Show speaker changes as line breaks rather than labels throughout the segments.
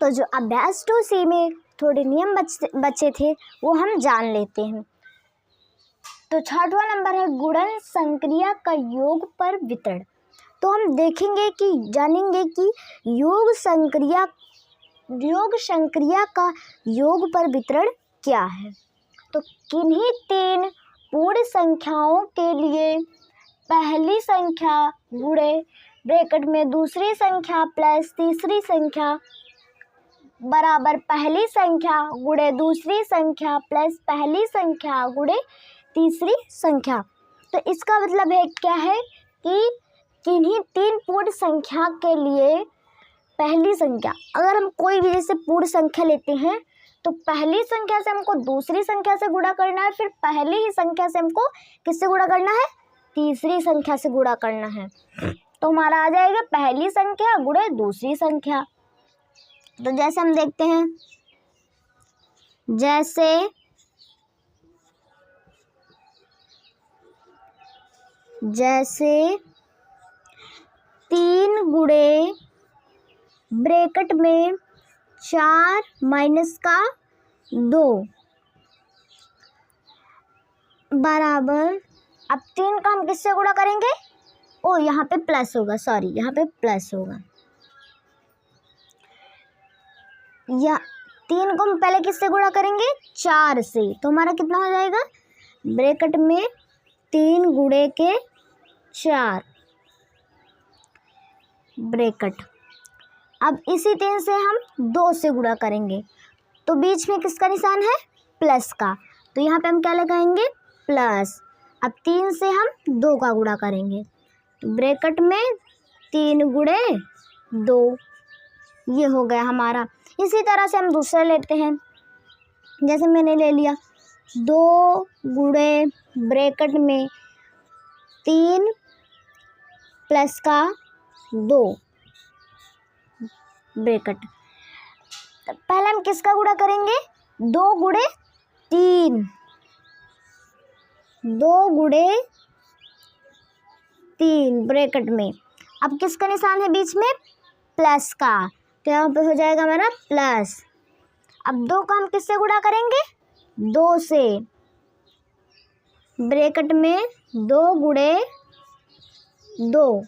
तो जो अभ्यास 2C में थोड़े नियम बचे थे वो हम जान लेते हैं। तो 6वां नंबर है गुणन संक्रिया का योग पर वितरण। तो हम जानेंगे कि योग संक्रिया का योग पर वितरण क्या है। तो किन्हीं 3 पूर्ण संख्याओं के लिए पहली संख्या गुणे ब्रैकेट में दूसरी संख्या प्लस तीसरी संख्या बराबर पहली संख्या गुणे दूसरी संख्या प्लस पहली संख्या गुणे तीसरी संख्या। तो इसका मतलब है क्या है कि किन्हीं 3 पूर्ण संख्या के लिए पहली संख्या, अगर हम कोई भी जैसे पूर्ण संख्या लेते हैं तो पहली संख्या से हमको दूसरी संख्या से गुणा करना है, फिर पहली ही संख्या से हमको किससे गुणा करना है, तीसरी संख्या से गुणा करना है। तो हमारा आ जाएगा पहली संख्या गुणे दूसरी संख्या। तो जैसे हम देखते हैं, जैसे 3 गुणे ब्रैकेट में 4 माइनस का 2 बराबर, अब 3 का हम किससे गुणा करेंगे, यहाँ पे प्लस होगा, सॉरी यहाँ पे प्लस होगा, या 3 को हम पहले किससे गुणा करेंगे, 4 से। तो हमारा कितना हो जाएगा, ब्रैकेट में 3 गुणे के 4 ब्रैकेट। अब इसी 3 से हम 2 से गुणा करेंगे, तो बीच में किसका निशान है, प्लस का, तो यहाँ पे हम क्या लगाएंगे, प्लस। अब 3 से हम 2 का गुणा करेंगे, तो ब्रैकेट में 3 गुणे 2, ये हो गया हमारा। इसी तरह से हम दूसरा लेते हैं, जैसे मैंने ले लिया 2 गुणे ब्रैकेट में 3 प्लस का 2 ब्रैकेट। पहले हम किसका गुणा करेंगे, 2 गुणे 3, 2 गुणे 3 ब्रैकेट में। अब किसका निशान है बीच में, प्लस का, तो यहाँ पे हो जाएगा हमारा प्लस। अब 2 का हम किससे गुणा करेंगे, 2 से, ब्रैकेट में 2 गुणे 2,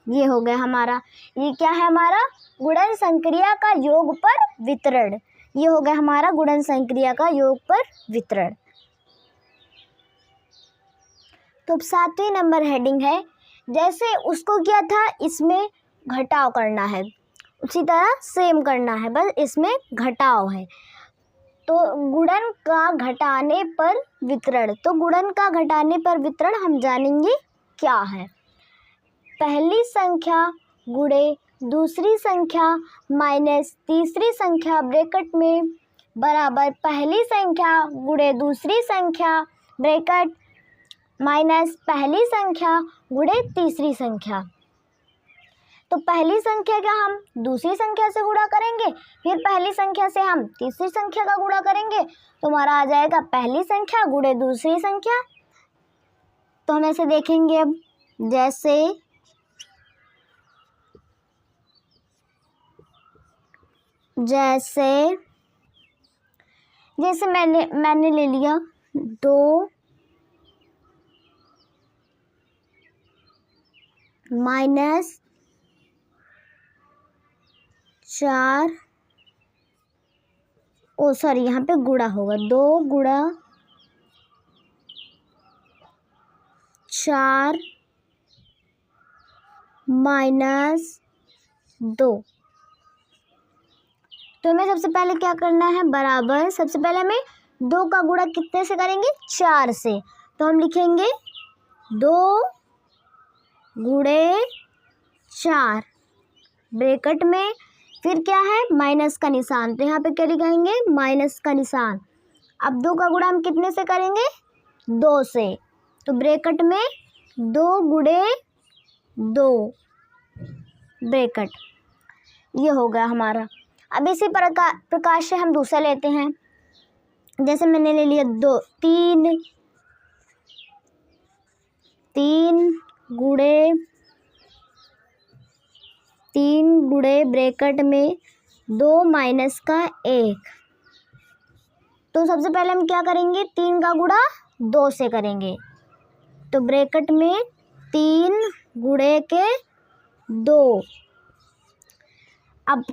ये हो गया हमारा। ये क्या है हमारा, गुणन संक्रिया का योग पर वितरण। ये हो गया हमारा गुणन संक्रिया का योग पर वितरण। तो अब 7वें नंबर हेडिंग है, जैसे उसको किया था इसमें घटाव करना है, उसी तरह सेम करना है, बस इसमें घटाव है। तो गुणन का घटाने पर वितरण, तो गुणन का घटाने पर वितरण हम जानेंगे क्या है। पहली संख्या गुणे दूसरी संख्या माइनस तीसरी संख्या ब्रैकेट में बराबर पहली संख्या गुणे दूसरी संख्या ब्रैकेट माइनस पहली संख्या गुणे तीसरी संख्या। तो पहली संख्या का हम दूसरी संख्या से गुणा करेंगे, फिर पहली संख्या से हम तीसरी संख्या का गुणा करेंगे, तो हमारा आ जाएगा पहली संख्या गुणे दूसरी संख्या। तो हम ऐसे देखेंगे, अब जैसे मैंने ले लिया 2 माइनस 4, सॉरी यहाँ पे गुणा होगा, 2 गुणा 4 माइनस 2। तो हमें सबसे पहले क्या करना है, बराबर, सबसे पहले हमें 2 का गुणा कितने से करेंगे, 4 से। तो हम लिखेंगे 2 गुणे 4 ब्रैकेट में, फिर क्या है, माइनस का निशान, तो यहाँ पे क्या लिखेंगे, माइनस का निशान। अब 2 का गुणा हम कितने से करेंगे, 2 से, तो ब्रैकेट में 2 गुणे 2 ब्रैकेट, ये हो गया हमारा। अब इसी प्रकार से हम दूसरा लेते हैं, जैसे मैंने ले लिया 3 गुणे ब्रैकेट में 2 माइनस का 1। तो सबसे पहले हम क्या करेंगे, 3 का गुणा 2 से करेंगे। तो ब्रैकेट में 3 गुणे के 2। अब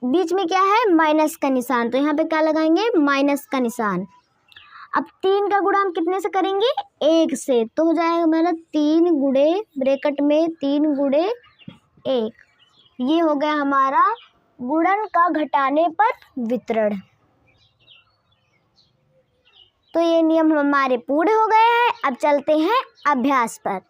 बीच में क्या है, माइनस का निशान, तो यहाँ पे क्या लगाएंगे, माइनस का निशान। अब 3 का गुणा हम कितने से करेंगे, 1 से, तो हो जाएगा हमारा 3 गुणे ब्रैकेट में 3 गुणे 1। ये हो गया हमारा गुणन का घटाने पर वितरण। तो ये नियम हमारे पूरे हो गए हैं। अब चलते हैं अभ्यास पर।